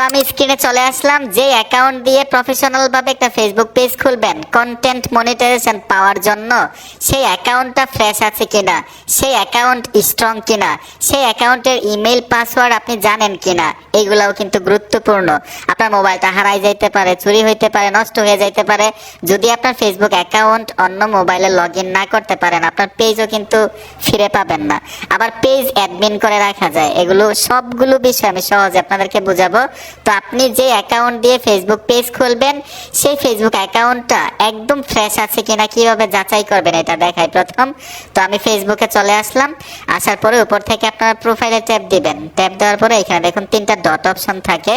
আমি স্ক্রিনে চলে আসলাম। যে অ্যাকাউন্ট দিয়ে প্রফেশনাল ভাবে একটা ফেসবুক পেজ খুলবেন কন্টেন্ট মনিটাইজেশন পাওয়ার জন্য, সেই অ্যাকাউন্টটা ফ্রেশ আছে কিনা, সেই অ্যাকাউন্ট স্ট্রং কিনা, সেই অ্যাকাউন্টের ইমেল পাসওয়ার্ড আপনি জানেন কিনা, এগুলাও কিন্তু গুরুত্বপূর্ণ। আপনার মোবাইলটা হারাই যাইতে পারে, চুরি হইতে পারে, নষ্ট হয়ে যাইতে পারে। যদি আপনার ফেসবুক অ্যাকাউন্ট অন্য মোবাইলে লগ ইন না করতে পারেন, আপনার পেজও কিন্তু ফিরে পাবেন না। আবার পেজ অ্যাডমিন করে রাখা যায়। এগুলো সবগুলো বিষয় আমি সহজে আপনাদেরকে বুঝাবো। তো আপনি যে অ্যাকাউন্ট দিয়ে ফেসবুক পেজ খুলবেন, সেই ফেসবুক অ্যাকাউন্টটা একদম ফ্রেশ আছে কিনা কিভাবে যাচাই করবেন এটা দেখাই প্রথম। তো আমি ফেসবুকে চলে আসলাম। আসার পরে উপর থেকে আপনারা প্রোফাইলে ট্যাপ দিবেন। ট্যাপ দেওয়ার পরে এখানে দেখুন তিনটা ডট অপশন থাকে,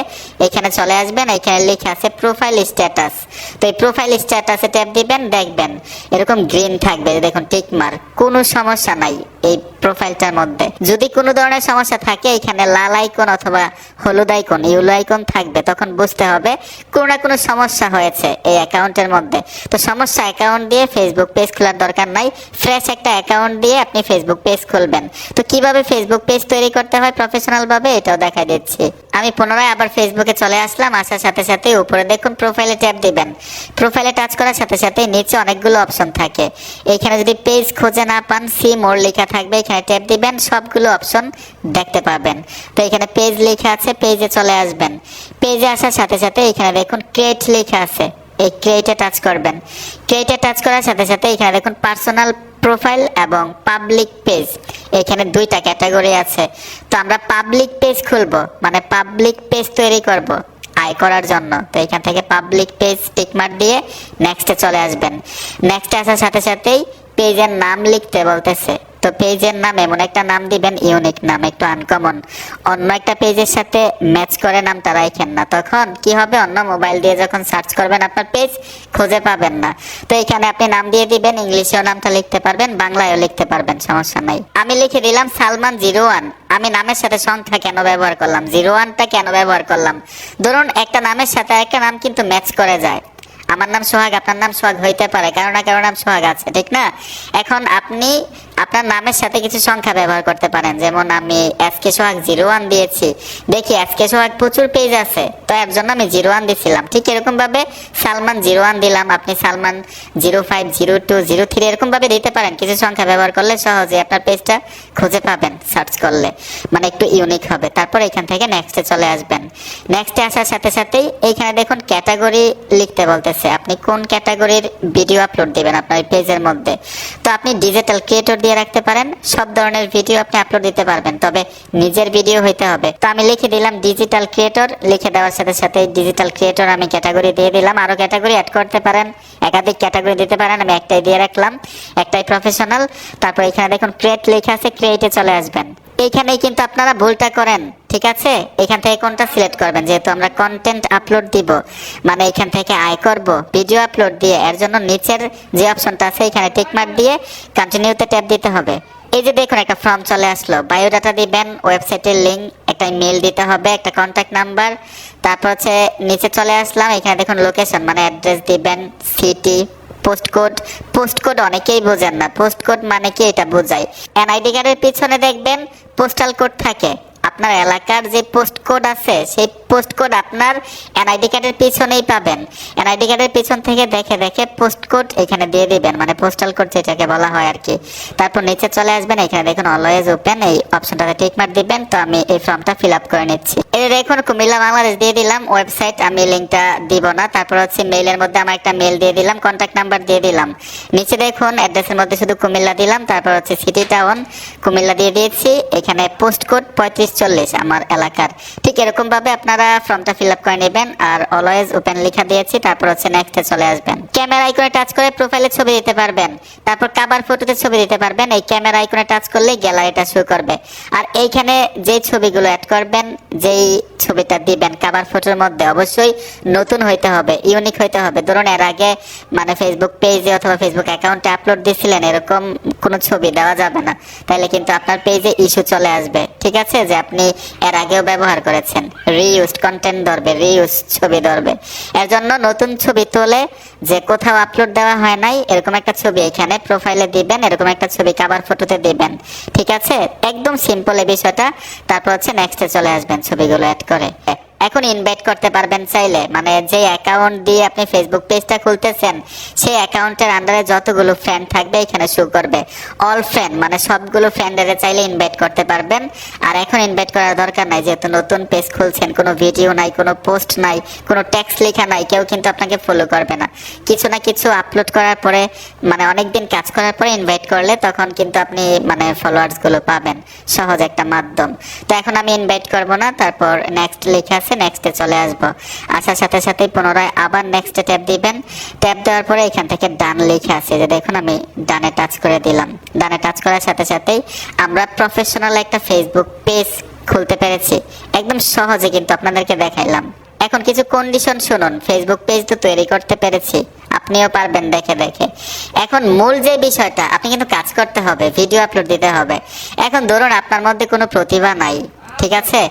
এখানে চলে আসবেন। এখানে লেখা আছে প্রোফাইল স্ট্যাটাস। তো এই প্রোফাইল স্ট্যাটাসে ট্যাপ দিবেন, দেখবেন এরকম গ্রিন থাকবে, দেখুন টিক মার্ক। কোনো সমস্যা নাই এই প্রোফাইলটার মধ্যে। যদি কোনো ধরনের সমস্যা থাকে, এখানে লাল আইকন অথবা হলুদ আইকন, ইউলো আইকন থাকবে, তখন বুঝতে হবে কোনো না কোনো সমস্যা হয়েছে এই অ্যাকাউন্টের মধ্যে। তো সমস্যা অ্যাকাউন্ট দিয়ে ফেসবুক পেজ খোলার দরকার নাই, ফ্রেশ একটা অ্যাকাউন্ট দিয়ে আপনি ফেসবুক পেজ খুলবেন। তো কিভাবে ফেসবুক পেজ তৈরি করতে হয় প্রফেশনাল ভাবে, এটাও দেখাই দিচ্ছি। আমি পুনরায় আবার ফেসবুকে চলে আসলাম। আসার সাথে সাথে উপরে দেখুন প্রোফাইলে ট্যাপ দিবেন। প্রোফাইলে টাচ করার সাথে সাথে নিচে অনেকগুলো অপশন থাকে। এখানে যদি পেজ খুঁজে না পান, সি মোর লেখা থাকবে, এখানে ট্যাপ দিবেন, সবগুলো অপশন দেখতে পাবেন। তো এখানে পেজ লেখা আছে, পেজে চলে আসবেন। পেজে আসার সাথে সাথে এখানে দেখুন ক্রিয়েট লেখা আছে, এই ক্রিয়েটে টাচ করবেন। ক্রিয়েটে টাচ করার সাথে সাথে এখানে দেখুন পার্সোনাল প্রোফাইল এবং পাবলিক পেজ, এখানে দুইটা ক্যাটাগরি আছে। তো আমরা পাবলিক পেজ খুলবো, মানে পাবলিক পেজ তৈরি করব আয় করার জন্য। তো এখান থেকে পাবলিক পেজ টিকমার্ক দিয়ে নেক্সটে চলে আসবেন। নেক্সটে আসার সাথে সাথেই পেজের নাম লিখতে বলতেছে। তো পেজের নাম এমন একটা নাম দিবেন, ইউনিক নাম, একটু আনকমন, অন্য একটা পেজের সাথে ম্যাচ করে নামটা রাখেন না। তখন কি হবে, অন্য মোবাইল দিয়ে যখন সার্চ করবেন আপনার পেজ খুঁজে পাবেন না। তো এখানে আপনি নাম দিয়ে দিবেন, ইংলিশেও নামটা লিখতে পারবেন, বাংলায়ও লিখতে পারবেন, সমস্যা নাই। আমি লিখে দিলাম সালমান 01। আমি নামের সাথে সংখ্যা কেন ব্যবহার করলাম, 01টা কেন ব্যবহার করলাম, ধরুন একটা নামের সাথে একটা নাম কিন্তু ম্যাচ করে যায়। আমার নাম সোহাগ, আপনার নাম সোহাগ হইতে পারে, কারো না কারো নাম সোহাগ আছে, ঠিক না? এখন আপনি আপনার নামের সাথে কিছু সংখ্যা ব্যবহার করতে পারেন। যেমন আমি এসকে সোহাগ 01 দিয়েছি, দেখি এসকে সোহাগ প্রচুর পেজ আছে, তো এর জন্য আমি 01 দিছিলাম। ঠিক এরকম ভাবে সালমান 01 দিলাম, আপনি সালমান 05, 02, 03 এরকম ভাবে দিতে পারেন। কিছু সংখ্যা ব্যবহার করলে সহজে আপনার পেজটা খুঁজে পাবেন সার্চ করলে, মানে একটু ইউনিক হবে। তারপর এখান থেকে নেক্সটে চলে আসবেন। নেক্সটে আসার সাথে সাথেই এইখানে দেখুন ক্যাটাগরি লিখতে বলতেছে, আপনি কোন ক্যাটাগরির ভিডিও আপলোড দিবেন আপনার পেজের মধ্যে। তো আপনি ডিজিটাল ক্রিয়েটর দিয়ে রাখতে পারেন, সব ধরনের ভিডিও আপনি আপলোড দিতে পারবেন, তবে নিজের ভিডিও হইতে হবে। তো আমি লিখে দিলাম ডিজিটাল ক্রিয়েটর। লিখে দেওয়ার সাথে সাথে ডিজিটাল ক্রিয়েটর আমি ক্যাটাগরি দিয়ে দিলাম। আরো ক্যাটাগরি অ্যাড করতে পারেন, একাধিক ক্যাটাগরি দিতে পারেন, আমি একটাই দিয়ে রাখলাম, একটাই প্রফেশনাল। তারপর এখানে দেখুন ক্রিয়েট লেখা আছে, ক্রিয়েটে চলে আসবেন। এইখানেই কিন্তু আপনারা ভুলটা করেন, ঠিক আছে? এখান থেকে কোনটা সিলেক্ট করবেন, যেহেতু আমরা কন্টেন্ট আপলোড দিব, মানে এখান থেকে আয় করব ভিডিও আপলোড দিয়ে, এর জন্য নিচের যে অপশনটা আছে এখানে টিকমার্ক দিয়ে কন্টিনিউতে ট্যাপ দিতে হবে। এই যে দেখুন একটা ফর্ম চলে আসলো, বায়োডাটা দিবেন, ওয়েবসাইটের লিংক, একটা ইমেল দিতে হবে, একটা কন্ট্যাক্ট নাম্বার, তারপর হচ্ছে নিচে চলে আসলাম। এখানে দেখুন লোকেশন মানে অ্যাড্রেস দিবেন, সিটি, পোস্টকোড। পোস্টকোড অনেকেই বোঝেন না, পোস্টকোড মানে কি এটা বোঝায়। এনআইডি কার্ডের পিছনে দেখবেন পোস্টাল কোড থাকে, আপনার এলাকার যে পোস্ট কোড আছে সেই পোস্ট কোড আপনার এনআইডি কার্ডের পিছনেই পাবেন। এনআইডি কার্ডের পিছন থেকে দেখে দেখে পোস্ট কোড এখানে দিয়ে দিবেন, মানে পোস্টাল কোড যেটাকে বলা হয় আর কি। তারপর নিচে চলে আসবেন, এখানে দেখুন অলওয়েজ ওপেন, এই অপশনটাতে টিক মার্ক দিবেন। তো আমি এই ফর্মটা ফিল আপ করে নিচ্ছি। এই দেখুন কুমিল্লা বাংলাদেশ দিয়ে দিলাম, ওয়েবসাইট আমি লিঙ্কটা দিব না। তারপর হচ্ছে মেইলের মধ্যে আমার একটা মেইল দিয়ে দিলাম, কন্ট্যাক্ট নাম্বার দিয়ে দিলাম। নিচে দেখুন অ্যাড্রেসের মধ্যে শুধু কুমিল্লা দিলাম, তারপর হচ্ছে সিটি টাউন কুমিল্লা দিয়ে দিয়েছি। এখানে পোস্ট কোড 3540 আমার এলাকার। ঠিক এরকম ভাবে আপনারা ফর্মটা ফিল আপ করে নেবেন। আর অলওয়েজ ওপেন লেখা দিয়েছি, তারপর হচ্ছে নেক্সটে চলে আসবেন। ক্যামেরা আইকনে টাচ করে প্রোফাইলে ছবি দিতে পারবেন, তারপর কভার ফটোতে ছবি দিতে পারবেন। এই ক্যামেরা আইকনে টাচ করলে গ্যালারিটা শো করবে। আর এইখানে যে ছবিগুলো অ্যাড করবেন, যেই ছবিটা দিবেন কভার ফটোর মধ্যে, অবশ্যই নতুন হইতে হবে, ইউনিক হইতে হবে। ধরুন এর আগে মানে ফেসবুক পেজে অথবা ফেসবুক অ্যাকাউন্টে আপলোড দিছিলেন, এরকম কোনো ছবি দেওয়া যাবে না, তাহলে কিন্তু আপনার পেজে ইস্যু চলে আসবে। ঠিক আছে, যে আপনি এর আগেও ব্যবহার করেছেন, রিইউজড কন্টেন্ট ধরবে, রিইউজ ছবি ধরবে। এর জন্য নতুন ছবি তোলে যে কোথাও আপলোড দেওয়া হয় নাই এরকম একটা ছবি এখানে প্রোফাইলে দিবেন, এরকম একটা ছবি কভার ফটোতে দিবেন। ঠিক আছে, একদম সিম্পল এই বিষয়টা। তারপর হচ্ছে নেক্সটে চলে আসবেন ছবিগুলো অ্যাড করে। এখন ইনভাইট করতে পারবেন চাইলে, মানে যে অ্যাকাউন্ট দিয়ে আপনি ফেসবুক পেজটা খুলতেছেন সেই অ্যাকাউন্টের আন্ডারে যতগুলো ফ্রেন্ড থাকবে এখানে শো করবে অল ফ্রেন্ড, মানে সবগুলো ফ্রেন্ডের চাইলে ইনভাইট করতে পারবেন। আর এখন ইনভাইট করার দরকার নাই, যেহেতু নতুন পেজ খুলছেন, কোনো ভিডিও নাই, কোনো পোস্ট নাই, কোনো টেক্সট লেখা নাই, কেউ কিন্তু আপনাকে ফলো করবে না। কিছু না কিছু আপলোড করার পরে, মানে অনেকদিন কাজ করার পরে ইনভাইট করলে তখন কিন্তু আপনি মানে ফলোয়ার্স গুলো পাবেন। সহজ একটা মাধ্যম। তো এখন আমি ইনভাইট করব না, তারপর নেক্সট লেখা আছে, নেক্সটে চলে আসব। আসার সাথে সাথেই পুনরায় আবার নেক্সটে ট্যাপ দিবেন। ট্যাপ দেওয়ার পরে এখান থেকে ডান লেখা আছে, যে দেখুন আমি ডানে টাচ করে দিলাম। ডানে টাচ করার সাথে সাথেই আমরা প্রফেশনাল একটা ফেসবুক পেজ খুলতে পেরেছি। একদম সহজে কিন্তু আপনাদেরকে দেখাইলাম। এখন কিছু কন্ডিশন শুনুন। ফেসবুক পেজ তো তৈরি করতে পেরেছি, আপনিও পারবেন দেখে দেখে। এখন মূল যে বিষয়টা, আপনি কিন্তু কাজ করতে হবে, ভিডিও আপলোড দিতে হবে। এখন ধরুন আপনার মধ্যে কোনো প্রতিভা নাই, ঠিক আছে,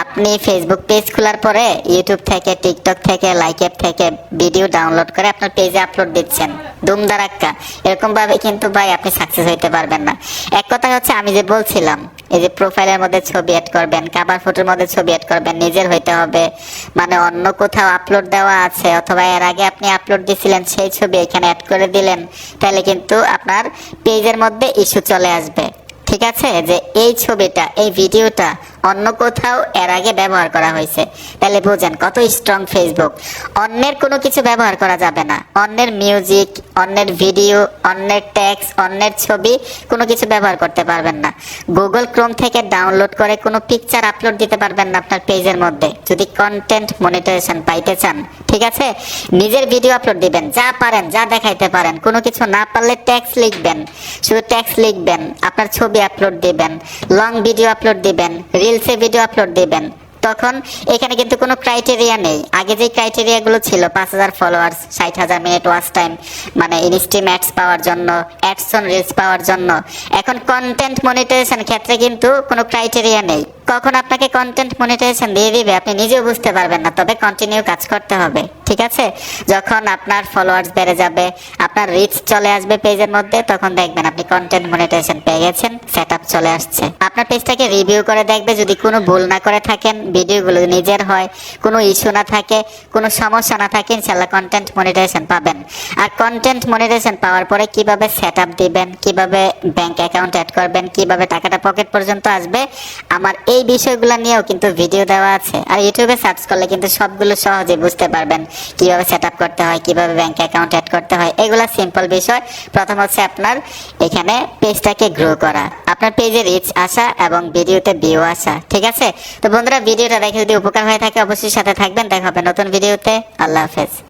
আপনি ফেসবুক পেজ খোলার পরে ইউটিউব থেকে, টিকটক থেকে, লাইক অ্যাপ থেকে ভিডিও ডাউনলোড করে আপনার পেজে আপলোড দিচ্ছেন দুমদারাক্কা, এরকম ভাবে কিন্তু ভাই আপনি সাকসেস হইতে পারবেন না। এক কথা হচ্ছে আমি যে বলছিলাম, এই যে প্রোফাইলের মধ্যে ছবি অ্যাড করবেন, কভার ফটোর মধ্যে ছবি অ্যাড করবেন, নিজের হইতে হবে, মানে অন্য কোথাও আপলোড দেওয়া আছে অথবা এর আগে আপনি আপলোড দিয়েছিলেন সেই ছবি এখানে অ্যাড করে দিলেন, তাহলে কিন্তু আপনার পেজের মধ্যে ইস্যু চলে আসবে। ঠিক আছে, যে এই ছবিটা, এই ভিডিওটা অন্য কোথাও এর আগে ব্যবহার করা হয়েছে, তাহলে বুঝেন কত স্ট্রং ফেসবুক। অন্যের কোনো কিছু ব্যবহার করা যাবে না, অন্যের মিউজিক, অন্যের ভিডিও, অন্যের টেক্সট, অন্যের ছবি কোনো কিছু ব্যবহার করতে পারবেন না। গুগল ক্রোম থেকে ডাউনলোড করে কোনো পিকচার আপলোড দিতে পারবেন না আপনার পেজের মধ্যে, যদি কন্টেন্ট মনিটাইজেশন পাইতে চান। ঠিক আছে, নিজের ভিডিও আপলোড দিবেন, যা পারেন, যা দেখাইতে পারেন। কোনো কিছু না পারলে টেক্সট লিখবেন, শুধু টেক্সট লিখবেন, আপনার ছবি আপলোড দিবেন, লং ভিডিও আপলোড দিবেন, রিলসে ভিডিও আপলোড দিবেন। তখন এখানে কিন্তু কোনো ক্রাইটেরিয়া নেই। আগে যে ক্রাইটেরিয়া গুলো ছিল, 5000 ফলোয়ার্স, 60,000 মিনিট ওয়াচ টাইম, মানে ইনস্ট্রিম অ্যাডস পাওয়ার জন্য, অ্যাডস অন রিলস পাওয়ার জন্য, এখন কন্টেন্ট মনিটাইজেশন ক্ষেত্রে কিন্তু কোনো ক্রাইটেরিয়া নেই। কখন আপনাকে কন্টেন্ট মনিটাইজেশন দিয়ে দিবে আপনি নিজেও বুঝতে পারবেন না, তবে কন্টিনিউ কাজ করতে হবে। ঠিক আছে, যখন আপনার ফলোয়ার্স বেড়ে যাবে, আপনার রিচ চলে আসবে পেজের মধ্যে, তখন দেখবেন আপনি কন্টেন্ট মনিটাইজেশন পেয়ে গেছেন, সেটআপ চলে আসছে। আপনার পেজটাকে রিভিউ করে দেখবে, যদি কোনো ভুল না করে থাকেন, ভিডিওগুলো নিজের হয়, কোনো ইস্যু না থাকে, কোনো সমস্যা না থাকে, ইনশাআল্লাহ কন্টেন্ট মনিটাইজেশন পাবেন। আর কন্টেন্ট মনিটাইজেশন পাওয়ার পরে কিভাবে সেটআপ দিবেন, কিভাবে ব্যাংক অ্যাকাউন্ট অ্যাড করবেন, কিভাবে টাকাটা পকেট পর্যন্ত আসবে, আমার এই বিষয়গুলো নিয়েও কিন্তু ভিডিও দেওয়া আছে। আর ইউটিউবে সার্চ করলে কিন্তু সবগুলো সহজে বুঝতে পারবেন, কিভাবে সেটআপ করতে হয়, কিভাবে ব্যাংক অ্যাকাউন্ট অ্যাড করতে হয়। এগুলা সিম্পল বিষয়। প্রথম হচ্ছে আপনার এখানে পেজটাকে গ্রো করা, আপনার পেজে রিচ আসা এবং ভিডিওতে ভিউ আসা। ঠিক আছে, তো বন্ধুরা ভিডিওটা দেখে যদি উপকার হয়ে থাকে অবশ্যই সাথে থাকবেন। দেখা হবে নতুন ভিডিওতে। আল্লাহ হাফেজ।